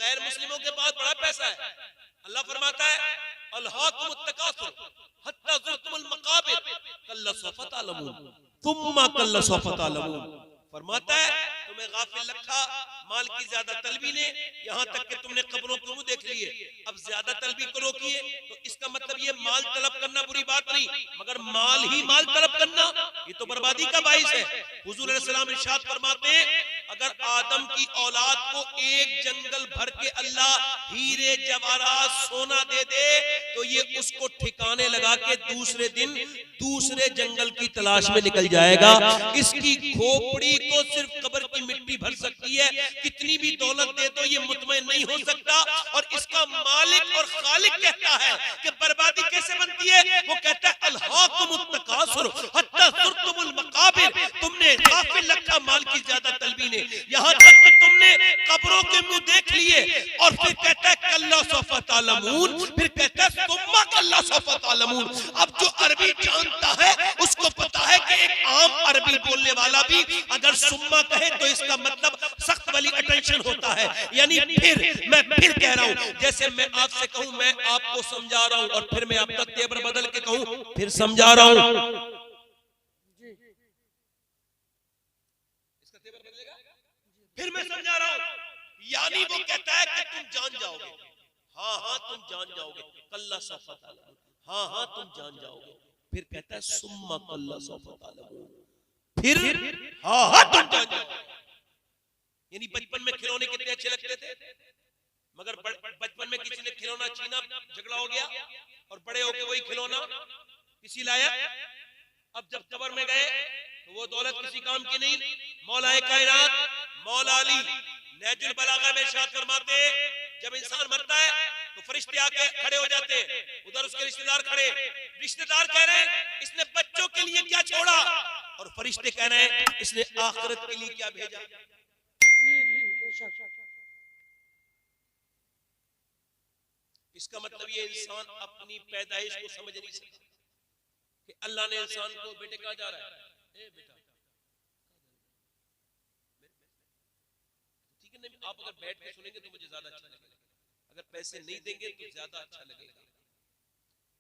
गैर मुस्लिमों के पास बड़ा पैसा है। अल्लाह फरमाता है अल्हाकुमुत तकासुर हत्ता ज़ुरतुमुल मकाबिर कल्ला सौफ़ा तअलमून सुम्मा कल्ला सौफ़ा तअलमून। फरमाता है तुम्हें गाफिल रखा माल की ज्यादा तलबी ने, यहाँ तक कि तुमने कब्रों को मुंह देख लिए। अब ज्यादा तलबी को रोकिए तो इसका मतलब ये माल तलब करना बुरी बात नहीं, मगर माल ही माल तलब करना ये तो बर्बादी का बाइस है। हुजूर अलैहि सलाम इरशाद फरमाते हैं अगर आदम की औलाद को एक जंगल भर के अल्लाह हीरे जवाहरात सोना दे दे तो ये उसको ठिकाने लगा के दूसरे दिन दूसरे जंगल की तलाश में निकल जाएगा। इसकी खोपड़ी को सिर्फ कब्र की मिट्टी भर सकती है, कितनी भी दौलत दे दो ये मुतमईन नहीं हो सकता। और इसका मालिक और खालिक कहता है कि बर्बादी कैसे बनती है, वो कहता है अल्हाकुमुत तकासुर हत्ता ज़ुरतुमुल मकाबिर। तुमने गाफिल रखा माल की ज्यादा तलबी ने, यहाँ तक कि तुमने कब्रों के मुंह देख लिए। और फिर कहता है कल्ला सौफ़ा तअलमून, फिर कहता है सुम्मा कल्ला सौफ़ा तअलमून। अब जो अरबी जानता है उसको पता है कि एक आम अरबी बोलने वाला भी अगर सुम्मा कहे तो इसका मतलब सख्त वाली अटेंशन होता है। यानी फिर मैं फिर कह रहा हूं, जैसे मैं आपसे कहूं मैं आपको समझा रहा हूं और फिर मैं आपका तेवर बदल के कहूं फिर समझा रहा हूं, इसका तेवर बदलेगा, फिर मैं समझा रहा हूं। यानी वो कहता है कि तुम जान जाओगे, हाँ हाँ तुम जान जाओगे, कल्ला सौफ़ा तअलमून, हाँ हाँ तुम जान जाओगे। फिर कहता है सुम्मा कल्ला सौफ़ा तअलमून, फिर हाँ हाँ तुम जान जाओगे। यानी बचपन में खिलौने कितने अच्छे लगते थे, मगर बचपन में किसी ने खिलौना छीना झगड़ा हो गया और बड़े होके वही खिलौना किसी लाया। अब जब कब्र में गए तो वो दौलत किसी काम की नहीं। मौलाए कायनात मौला अली नहजुल बलागा में इरशाद फरमाते जब इंसान मरता है तो फरिश्ते आके खड़े हो जाते हैं, उधर उसके रिश्तेदार खड़े, रिश्तेदार कह रहे हैं इसने बच्चों के लिए क्या छोड़ा, और फरिश्ते कह रहे हैं इसने आखिरत के लिए क्या भेजा। इसका मतलब ये इंसान अपनी पैदाइश को समझ नहीं सकता कि अल्लाह ने इंसान को बेटे कहा जा रहा है, ए बेटा ठीक है नहीं, आप अगर बैठ के सुनेंगे तो मुझे ज्यादा अच्छा लगेगा, अगर पैसे नहीं देंगे तो ज्यादा अच्छा लगेगा।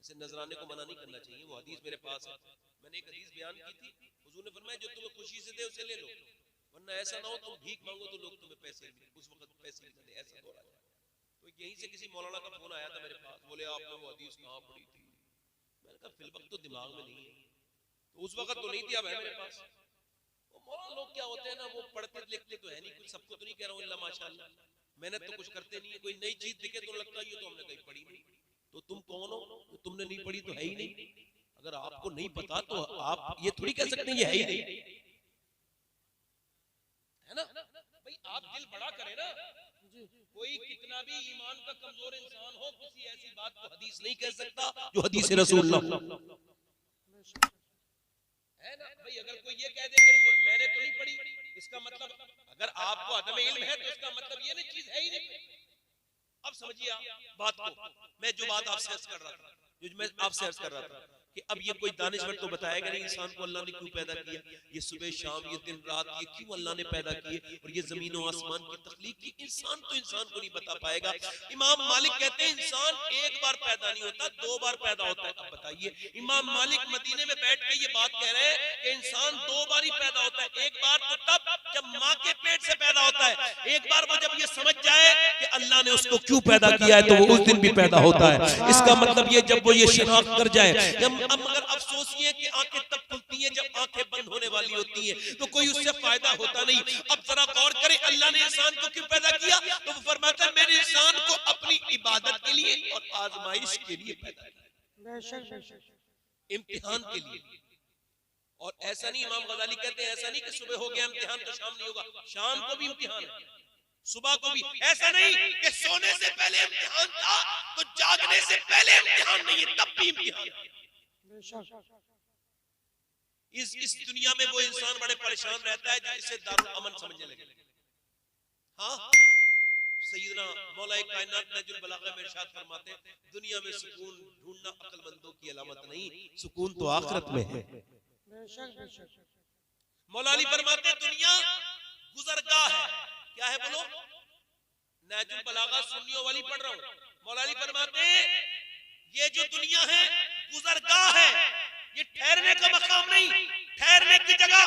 ऐसे नजराने को मना नहीं करना चाहिए, वो हदीस मेरे पास है, मैंने एक हदीस बयान की थी। हुजूर ने फरमाया जो तुम्हें खुशी से दे उसे ले लो, वरना ऐसा ना हो तुम भीख मांगो तो लोग तुम्हें पैसे उस वक्त पैसे नहीं दे, ऐसा हो रहा है। तो यहीं से किसी मौलाना का फोन आया था मेरे पास, बोले आपने वो हदीस कहाँ पढ़ी थी, मैंने कहा फिल वक्त तो दिमाग में नहीं है, तो उस वक्त तो नहीं दिया मेरे पास। वो मौलाना लोग क्या होते हैं ना, वो पढ़ते लिखते तो है नहीं कुछ, सबको तो नहीं कह रहा हूँ इल्ला माशाअल्लाह, मेहनत तो कुछ करते नहीं है, कोई नई चीज दिखे तो लगता है ये तो हमने कहीं पढ़ी नहीं। तो तुम कौन हो, तो तुमने नहीं पढ़ी तो है ही नहीं। अगर आपको नहीं पता तो आप ये थोड़ी कह सकते हैं ये है ही नहीं, है ना भाई, आप दिल बड़ा करें ना। कोई कितना भी ईमान का कमजोर इंसान हो किसी ऐसी बात को हदीस नहीं कह सकता जो हदीस रसूलुल्लाह है ना भाई। अगर कोई ये कह दे कि मैंने तो नहीं पढ़ी, इसका मतलब अगर आपको अदम इल्म है तो इसका मतलब ये नहीं चीज है ही नहीं। अब समझिए बात को, मैं जो बात आपसे अर्ज कर रहा था, जो मैं आपसे अर्ज कर रहा था कि अब ये कोई दानिश्वर तो बताएगा नहीं इंसान को अल्लाह ने क्यों पैदा किया, ये सुबह शाम ये दिन रात ये क्यों अल्लाह ने पैदा किए, और ये जमीन और आसमान की तख्लीक की इंसान तो इंसान को नहीं बता पाएगा। इमाम मालिक कहते हैं इंसान एक बार पैदा नहीं होता, दो बार पैदा होता है। अब बताइए इमाम मालिक मदीने में बैठ के ये बात कह रहे हैं कि इंसान दो बार ही पैदा होता है, एक बार तो तब जब माँ के पेट से पैदा होता है, एक बार वो जब ये समझ जाए कि अल्लाह ने उसको क्यों पैदा किया है तो वो उस दिन भी पैदा होता है। इसका मतलब ये जब वो ये शिनाख्त कर जाए। अब मगर अफसोस ये कि आंखें तब खुलती हैं जब आंखें बंद होने वाली होती हैं, तो कोई उससे फायदा होता नहीं। अब जरा गौर करें अल्लाह ने इंसान को क्यों पैदा किया, तो वो फरमाता है मैंने इंसान को अपनी इबादत के लिए और आजमाइश के लिए पैदा किया, इम्तिहान के लिए। और ऐसा नहीं, इमाम गजाली कहते हैं ऐसा नहीं कि सुबह हो गया इम्तिहान तो शाम नहीं होगा, शाम को भी इम्तिहान है, सुबह को भी। ऐसा नहीं कि सोने से पहले इम्तिहान था तो जागने से पहले इम्तिहान नहीं है, तब भी इम्तिहान है। इस दुनिया में वो इंसान बड़े परेशान रहता है जिसे दारुल अमन समझने लगे। हाँ सैयदना मौला कायनात नहजुल बलागा में इरशाद फरमाते हैं दुनिया में सुकून ढूंढना अक्लमंदों की अलामत नहीं, सुकून तो आखिरत में है। मौला अली फरमाते हैं दुनिया गुजरगाह है, क्या है बोलो, नाजुल बलागा सुन्नियों वाली पढ़ रहा हूं। मौलाली फरमाते हैं ये जो दुनिया है गुजरगाह है, ये ठहरने का मकाम नहीं, ठहरने की जगह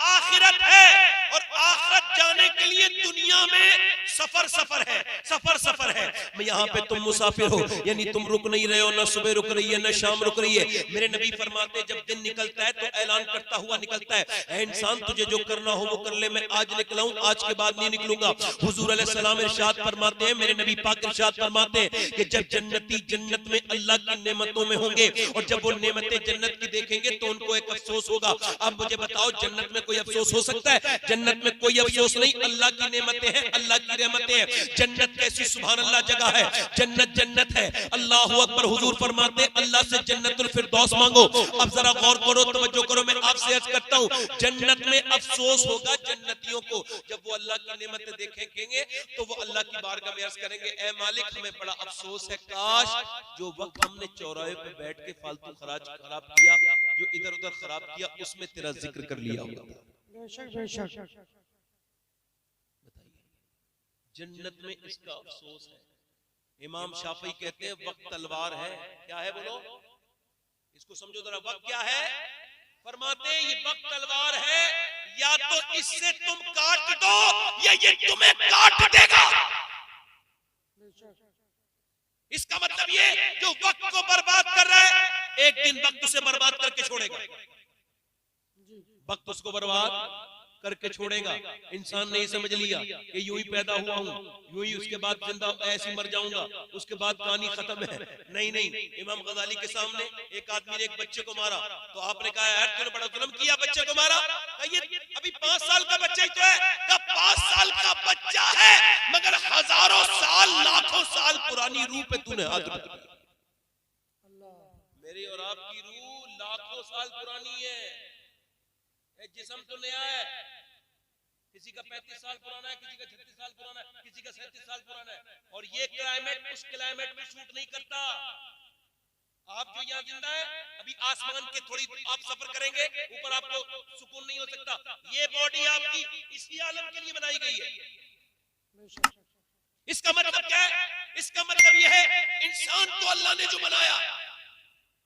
आखिरत है। और आखिरत जाने के लिए दुनिया में सफर सफर है, सफर सफर है। मैं यहाँ पे तुम मुसाफिर हो, यानी तुम रुक नहीं रहे हो, ना सुबह रुक रही है, ना शाम रुक रही है। मेरे नबी फरमाते जब दिन निकलता है तो ऐलान करता हुआ निकलता है, ऐ इंसान तुझे जो करना हो वो कर ले, मैं आज निकला हूँ, आज के बाद नहीं निकलूंगा। हुजूर अलैहिस्सलाम इरशाद फरमाते हैं, मेरे नबी पाक इरशाद फरमाते हैं कि जब जन्नती जन्नत में अल्लाह की नेमतों में होंगे और जब वो नेमतें जन्नत की देखेंगे तो उनको एक अफसोस होगा। अब मुझे बताओ जन्नत में कोई अफसोस हो सकता है? जन्नत में कोई अफसोस नहीं, अल्लाह की नेमतें हैं, अल्लाह की रहमतें हैं। जन्नत कैसी सुभान अल्लाह जगह है, जन्नत जन्नत है। अल्लाहु अकबर। हुजूर फरमाते अल्लाह से जन्नतुल फिरदौस मांगो। अब जरा गौर करो, तवज्जो करो, मैं आपसे अर्ज करता हूं, जन्नत में अफसोस होगा जन्नतियों को जब वो अल्लाह की नेमतें देखेंगे तो वो अल्लाह की बारगाह में अर्ज करेंगे, ऐ मालिक हमें बड़ा अफसोस है, काश जो वक्त हमने चौराहे पे बैठ के फालतू खराब किया, जो इधर उधर खराब किया, उसमें तेरा जिक्र कर लिया होगा। बताइए जन्नत में इसका अफसोस है। इमाम शाफी कहते हैं वक्त तलवार है। क्या है बोलो, इसको समझो जरा, वक्त क्या है? फरमाते हैं ये वक्त तलवार है, या तो इससे तुम काट दो या ये तुम्हें काट देगा। इसका मतलब ये जो वक्त को बर्बाद कर रहा है एक दिन वक्त उसे बर्बाद करके छोड़ेगा, वक्त उसको बर्बाद करके छोड़ेगा। इंसान ने समझ लिया कि यूं ही पैदा हुआ हूं, यूं ही उसके बाद जिंदा ऐसे मर जाऊंगा, उसके बाद कहानी खत्म है। नहीं नहीं, इमाम गजाली के सामने एक आदमी ने एक बच्चे को मारा तो आपने कहा यार तूने बड़ा जुल्म किया, बच्चे को मारा। ये अभी 5 साल का बच्चा ही तो है। 5 साल का बच्चा है मगर हजारों साल लाखों साल पुरानी रूह पे तूने हाथ रख दिया। मेरी और आपकी रूह लाखों साल पुरानी है, जिस्म तो नया है, किसी का 35 साल पुराना है, किसी का 36 साल पुराना है, किसी का 37 साल पुराना है। और ये क्लाइमेट उस क्लाइमेट में शूट नहीं करता। आप जो यहाँ जिंदा है, अभी आसमान के थोड़ी आप सफर करेंगे ऊपर, आपको सुकून नहीं हो सकता। ये बॉडी आपकी इसी आलम के लिए बनाई गई है। इसका मतलब क्या है? इसका मतलब यह है इंसान को अल्लाह ने जो बनाया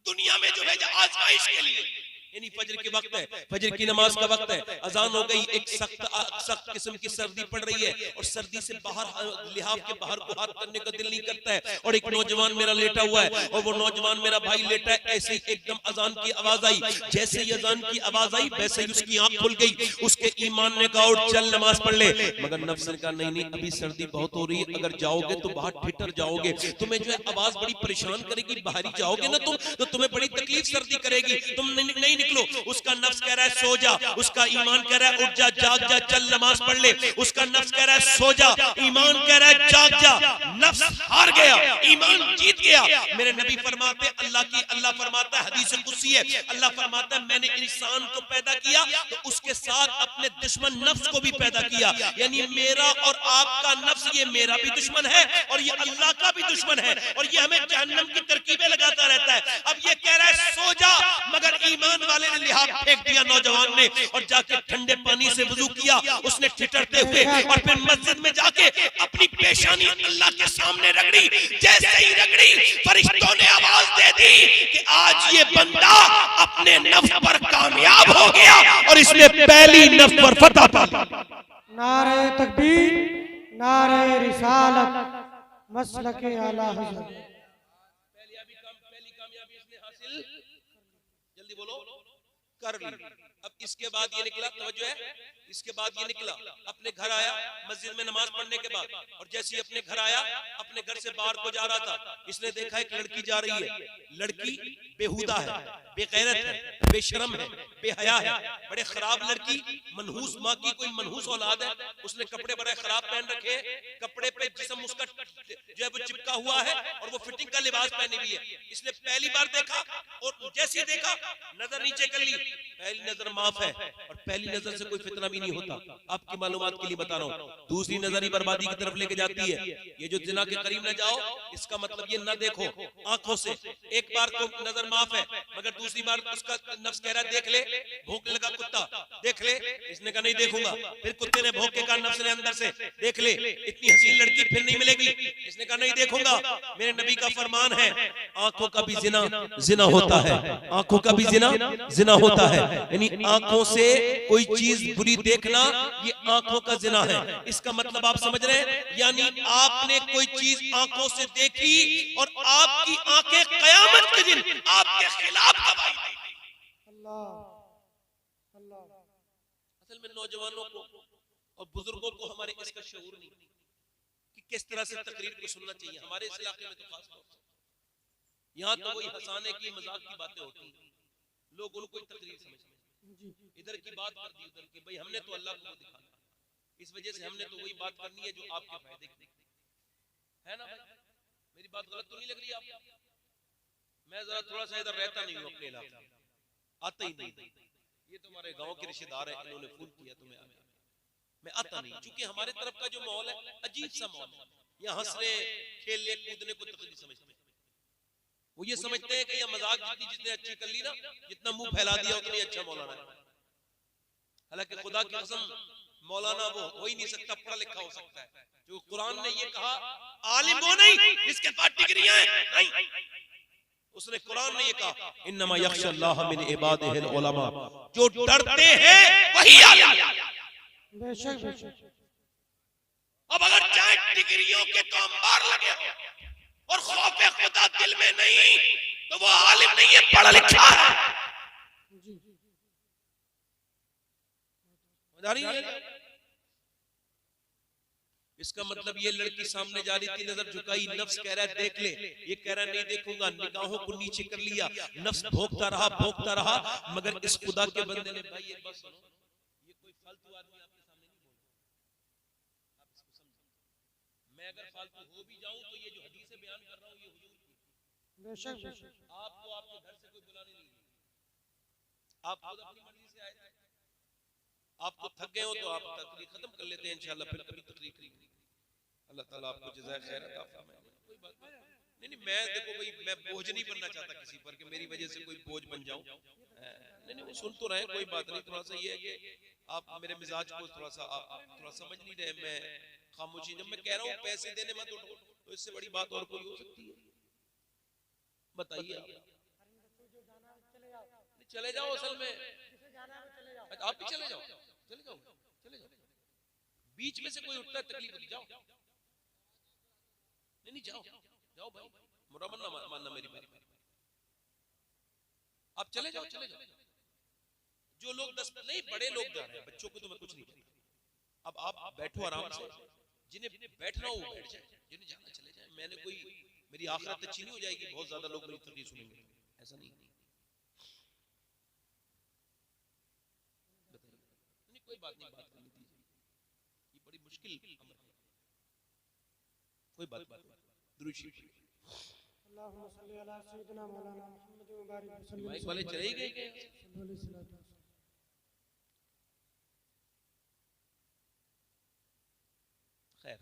दुनिया में जो भेजा आजमाइश के लिए। यानी फजर के वक्त है, फजर की नमाज का वक्त है, अजान हो गई, एक सख्त किस्म की सर्दी पड़ रही है और सर्दी से बाहर लिहाफ के बाहर को हाथ करने का दिल नहीं करता है। और एक नौजवान मेरा लेटा हुआ है और वो नौजवान मेरा भाई लेटा है, ऐसे ही एकदम अजान की आवाज आई। जैसे ही अजान की आवाज आई वैसे ही उसकी आंख खुल गई। उसके ईमान ने कहा उठ चल नमाज पढ़ ले, मगर नफ्स ने कहा नहीं नहीं अभी सर्दी बहुत हो रही है, अगर जाओगे तो बाहर ठिठर जाओगे, तुम्हें जो है आवाज बड़ी परेशान करेगी, बाहर ही जाओगे ना तुम तो तुम्हें बड़ी तकलीफ सर्दी करेगी, तुम नहीं निकलो। उसका नफ्स कह रहा है सो जा, उसका ईमान कह रहा है उठ जा, जाग जा, चल नमाज पढ़ ले। उसका नफ्स कह रहा है सो जा, ईमान कह रहा है जाग जा। नफ्स हार गया, ईमान जीत गया। मेरे नबी फरमाते अल्लाह फरमाता है, हदीस कुदसी है, अल्लाह फरमाता है मैंने इंसान को पैदा किया तो उसके साथ अपने दुश्मन नफ्स को भी पैदा किया। यानी मेरा और आपका नफ्स ये मेरा भी दुश्मन है और ये अल्लाह का भी दुश्मन है और ये हमें जहन्नम की तरकीबें लगाता रहता है। अब ये कह रहा है सो जा, मगर ईमान वाले ने लिहाफ फेंक दिया नौजवान ने और जाके ठंडे पानी से वुजू किया। उसने ठिठरते हुए और फिर मस्जिद में जाके अपनी पेशानी अल्लाह के सामने रगड़ी। जैसे ही रगड़ी फरिश्तों ने आवाज दे दी कि आज ये बंदा अपने नफ्स पर कामयाब हो गया और इसने पहली नफ्स पर फतह पा ली। नारे तकबीर, नारे रिसालत, मसलके आला हज़रत। पहली कामयाबी इसने हासिल जल्दी बोलो कर ली। अब इसके बाद ये निकला, तवज्जो है, इसके बाद ये निकला अपने घर आया मस्जिद में नमाज पढ़ने के बाद, और जैसे ही अपने घर आया अपने घर से बाहर को जा रहा था, इसने देखा एक लड़की जा रही है। लड़की बेहुदा है, बेगैरत है, बेशरम है, बेहया है, बड़े खराब लड़की, मनहूस माँ की कोई मनहूस औलाद है। उसने कपड़े बड़े खराब पहन रखे, कपड़े पे जिस्म उसका जो है वो चिपका हुआ है और वो फिटिंग का लिबास पहनी हुई है। इसने पहली बार देखा और जैसे ही देखा नजर नीचे कर ली, पहली नजर माफ है और पहली नजर से कोई फितना भी भी नहीं होता, आपकी मालूमात के लिए बता रहा हूँ। दूसरी नजर ही बर्बादी की तरफ लेके जाती है। ये जो जिना के करीब न जाओ, इसका मतलब ये न देखो आंखों से। एक बार तो नजर माफ है, मगर दूसरी बार उसका नफ्स कह रहा है देख ले, भौंकने लगा कुत्ता, देख ले, इसने कहा नहीं देखूंगा। फिर कुत्ते ने भौंक के कहा नफ्स ने अंदर से, देख ले, इतनी हसीन लड़की फिर नहीं मिलेगी, इसने कहा नहीं देखूंगा। मेरे नबी का फरमान है, आंखों का भी जिना जिना होता है, आंखों का भी जिना जिना होता है। यानी आंखों से कोई चीज बुरी देखना, ये आंखों का जिना है। इसका मतलब आप समझ रहे हैं, यानी आपने कोई चीज आंखों से देखी और आपकी आंखें कयामत के दिन आपके खिलाफ गवाही देंगी। अल्लाह अल्लाह। असल में नौजवानों को और बुजुर्गों को हमारे इसका शऊर नहीं कि किस तरह से तकरीर को सुनना चाहिए। हमारे इस इलाके में तो खास तौर से यहाँ तो वही हंसाने की मजाक की बातें होती हैं, लोग उनको तकरीर समझते हैं, इधर की बात कर दी उधर की। भाई हमने तो अल्लाह को दिखाना, इस वजह से हमने तो वही बात करनी है जो आपके फायदे की है ना भाई। मेरी बात गलत तो नहीं लग रही आपको? मैं जरा थोड़ा सा इधर रहता नहीं हूँ अपने इलाके में, आता ही नहीं। ये तो हमारे गांव के रिश्तेदार हैं, इन्होंने फोन किया तो मैं आता नहीं, क्योंकि हमारे तरफ का जो माहौल है अजीब सा माहौल है। यहाँ हंसने खेलने कूदने को तकलीफ समझते हैं। वो ये समझते हैं कि ये मजाक जितनी अच्छी कर ली ना, जितना मुंह फैला दिया उतना अच्छा मौलाना है। हालांकि खुदा की कसम मौलाना वो हो ही नहीं सकता, पढ़ा लिखा हो सकता है। जो कुरान ने ये कहा आलिम वो नहीं जिसके पास डिग्रियां हैं, नहीं। उसने कुरान ने ये कहा इन्नमा यख्शल्लाह मिन इबादिहिल उलमा, जो डरते हैं वही आलिम। बेशक बेशक। अब अगर चाहे डिग्रियों के तो अंबार लगे हो और खौफे खुदा दिल में नहीं, तो वो आलिम नहीं है, पढ़ा लिखा है। इसका मतलब ये लड़की सामने जा रही थी, नजर झुकाई, नफ्स कह रहा है देख ले, ये कह रहा है नहीं देखूंगा, निगाहों को नीचे कर लिया, नफ्स भोंकता रहा, मगर इस खुदा के बंदे ने भाई ये बस सुनो, ये कोई फालतू आदमी आपके सामने नहीं बोल रहा, आप इसको समझो। मैं अगर फालतू हो भी जाऊं तो ये जो हदीसें बयान कर रहा हूं ये हुजूर की। बेशक बेशक। आपको आपके घर से कोई बुलाने नहीं गया, आप खुद अपनी मर्जी से आए थे। आप तो थक गए हो तो आप तकरीर खत्म कर लेते हैं, इंशाल्लाह फिर कभी तकरीर करेंगे। अल्लाह ताला आपको जज़ाए खैर अता फरमाए। कोई बात नहीं, मैं देखो भाई मैं बोझ नहीं बनना चाहता किसी पर कि मेरी वजह से कोई बोझ बन जाऊं। नहीं वो सुन तो रहे, कोई बात नहीं। थोड़ा सा ये है कि आप मेरे मिजाज को थोड़ा सा समझ नहीं रहे। मैं खामोशी, जब मैं कह रहा हूँ पैसे देने मत उठो, तो इससे बड़ी बात और कोई हो सकती है? बताइए आप। चले जाओ, असल में आप भी चले जाओ, चले जाओ। बीच में से कोई उठता है तकलीफ होती, जाओ। नहीं जाओ भाई, बुरा मत मानना मेरी बात। आप चले जाओ। जो लोग 10 नहीं बड़े लोग जा रहे हैं, बच्चों को तो मैं कुछ नहीं कहता। अब आप बैठो आराम से, जिन्हें बैठना हो वो बैठ जाए, जिन्हें जाना चले जाए। मैंने कोई मेरी आखिरत अच्छी नहीं हो जाएगी, बहुत ज्यादा लोग मेरी तकलीफ सुनेंगे, ऐसा नहीं। कोई बात नहीं, बात करनी दीजिए, ये बड़ी मुश्किल अमर है। कोई बात दुरूद शरीफ। अल्लाहुम्मा सल्ली अला सय्यिदिना मौलाना मुहम्मद व बारिक वसल्लम। माइक वाले चले ही गए क्या? खैर,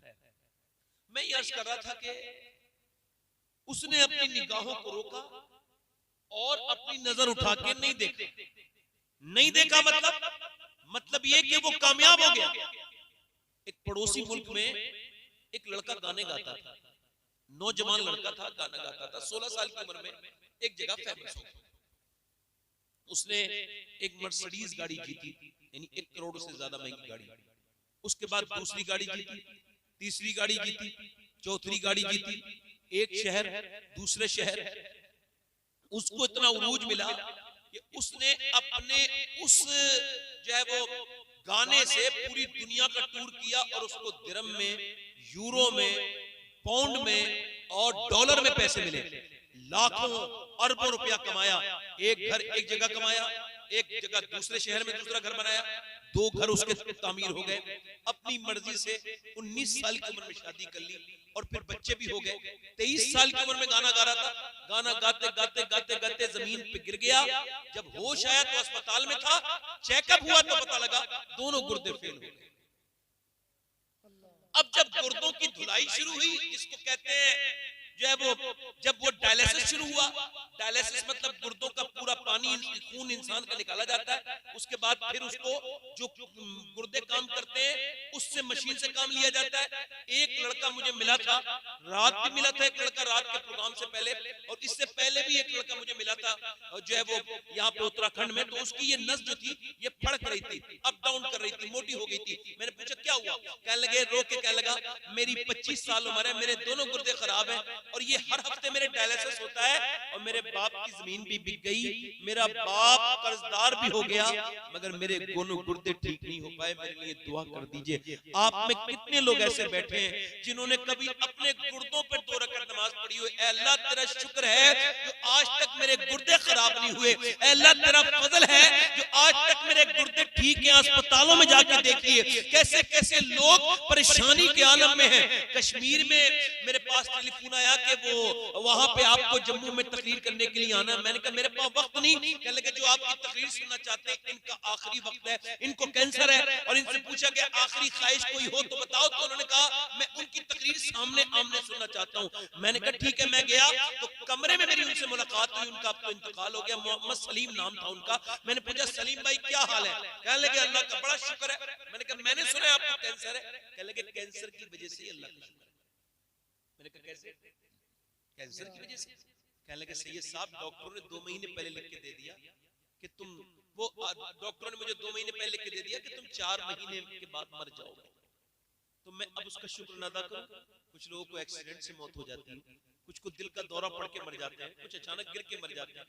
मैं ये अर्ज कर रहा था कि उसने अपनी निगाहों को रोका और अपनी नजर उठा के नहीं देखा। मतलब ये कि वो कामयाब हो गया। एक पड़ोसी मुल्क में एक लड़का गाने गाता था, नौजवान लड़का था, गाना गाता था। 16 साल की उम्र में एक जगह फेमस हो गया। उसने एक मर्सिडीज गाड़ी जीती, यानी 1 करोड़ से ज्यादा महंगी गाड़ी। उसके बाद दूसरी गाड़ी जीती, तीसरी गाड़ी जीती, चौथी गाड़ी जीती। एक शहर दूसरे शहर, उसको इतना उरूज मिला कि उसने अपने उस जो है वो गाने से पूरी दुनिया का टूर किया और उसको दिरहम में, यूरो में, पाउंड में और डॉलर में पैसे मिले। लाखों अरबों रुपया कमाया। एक घर एक जगह कमाया, एक जगह दूसरे शहर में दूसरा घर बनाया, 2 घर उसके तामीर हो गए, अपनी मर्जी से 19 साल की उम्र में शादी कर ली और फिर बच्चे भी हो गए। 23 साल की उम्र में गाना गा रहा था, गाना गाते गाते गाते गाते जमीन पे गिर गया। जब होश आया तो अस्पताल में था, चेकअप हुआ तो पता लगा दोनों गुर्दे फेल हो गए। अब जब गुर्दों की धुलाई शुरू हुई, जिसको कहते हैं जो है वो, जब वो डायलिसिस शुरू हुआ, डायलिसिस मतलब गुर्दों का पूरा पानी, खून इंसान का निकाला जाता है, उसके बाद फिर उसको जो गुर्दे काम करते हैं उससे मशीन से काम लिया जाता है। एक लड़का मुझे मिला था, रात भी मिला था एक लड़का रात के प्रोग्राम से पहले, और इससे पहले भी एक लड़का मुझे मिला था जो है वो यहाँ पे उत्तराखंड में। तो उसकी ये नस जो थी ये फड़क रही थी, अप डाउन कर रही थी, मोटी हो गई थी। मैंने पूछा क्या हुआ? कहने लगे, रो के कहने लगा, मेरी 25 साल उम्र है, मेरे दोनों गुर्दे खराब है और ये हर हफ्ते मेरे डायलिसिस होता है और मेरे बाप की जमीन भी बिक गई, मेरा बाप कर्जदार भी हो गया, मगर मेरे दोनों गुर्दे ठीक नहीं हो पाए, मेरे लिए दुआ कर दीजिए। आप में कितने लोग ऐसे बैठे हैं जिन्होंने कभी अपने गुर्दों पर 2 रकात नमाज पढ़ी हो? अल्लाह तेरा शुक्र है जो आज तक मेरे गुर्दे खराब नहीं हुए, अल्लाह तेरा फजल है जो आज तक मेरे गुर्दे ठीक है। अस्पतालों में जाके देखिए कैसे कैसे लोग परेशानी के आलम में हैं। कश्मीर में मेरे पास टेलीफोन आया कि वो वहां पे आपको जम्मू में तकरीर करने के लिए आना। मैंने कहा मेरे पास वक्त नहीं। कहने लगे जो आपकी तकरीर सुनना चाहते हैं इनका आखिरी वक्त है, इनको कैंसर है, और इनसे पूछा गया आखिरी ख्वाहिश कोई हो तो बताओ। तो उन्होंने कहा मैं उनकी तकरीर सामने आमने सुनना चाहता हूँ। मैंने कहा ठीक है। मैं गया तो कमरे में मेरी उनसे मुलाकात हुई, उनका अब तो इंतकाल हो गया, मोहम्मद सलीम नाम था उनका। मैंने पूछा सलीम भाई क्या हाल है? कहने लगे अल्लाह का बड़ा शुक्र है। मैंने कहा मैंने सुना आपको कैंसर है? कहने लगे कैंसर की वजह से अल्लाह का शुक्र है। मैंने कहा कैसे? कैंसर की वजह से? कहने लगे सैयद साहब डॉक्टरों ने 2 महीने पहले लिख के दे दिया कि तुम, वो डॉक्टरों ने मुझे 2 महीने पहले लिख के दे दिया कि तुम 4 महीने के बाद मर जाओगे। तो मैं अब उसका शुक्र अदा करूं। कुछ लोगों को एक्सीडेंट से मौत हो जाती है, कुछ को दिल का दौरा पड़ के मर जाते हैं, कुछ अचानक गिर के मर जाते हैं,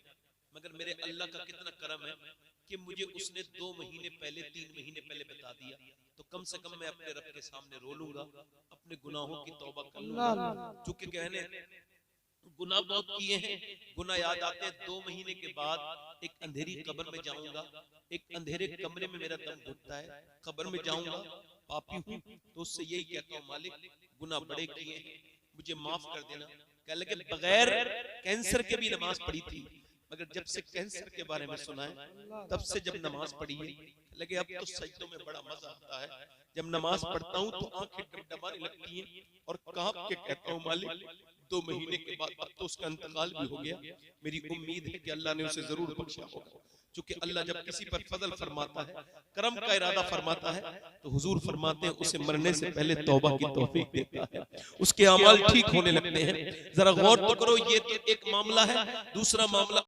मगर मेरे अल्लाह का कितना करम है कि मुझे उसने 2 महीने पहले 3 महीने पहले बता दिया। तो कम से कम मैं अपने रब के सामने रो लूंगा, अपने गुनाहों की तौबा कर लूंगा। चूंकि कहने गुनाह बहुत किए हैं, गुनाह याद आते हैं। 2 महीने के बाद एक अंधेरी कब्र में जाऊंगा, एक अंधेरे कमरे में मेरा दम घुटता है, कब्र में जाऊंगा, पापी हूं, तो उससे यही कहता हूं मालिक गुनाह बड़े किए हैं, मुझे माफ कर देना। कह लगे बगैर कैंसर के भी नमाज पढ़ी थी, मगर जब से कैंसर के बारे में सुना है तब से जब नमाज पढ़ी है लगे अब तो सजदों में बड़ा मजा आता है। जब नमाज पढ़ता हूँ तो आंखें डबडबाने लगती हैं और कांप के कहता हूँ मालिक 2 महीने के बाद अब तो उसका इंतकाल भी हो गया, मेरी उम्मीद है कि अल्लाह ने उसे जरूर बख्शा होगा। क्योंकि अल्लाह जब किसी पर फजल फरमाता है, करम का इरादा फरमाता है, तो हुजूर फरमाते हैं उसे मरने से पहले तौबा की तौफीक देता है, उसके अमाल ठीक होने लगते हैं। जरा गौर तो करो, ये तो एक मामला है। दूसरा मामला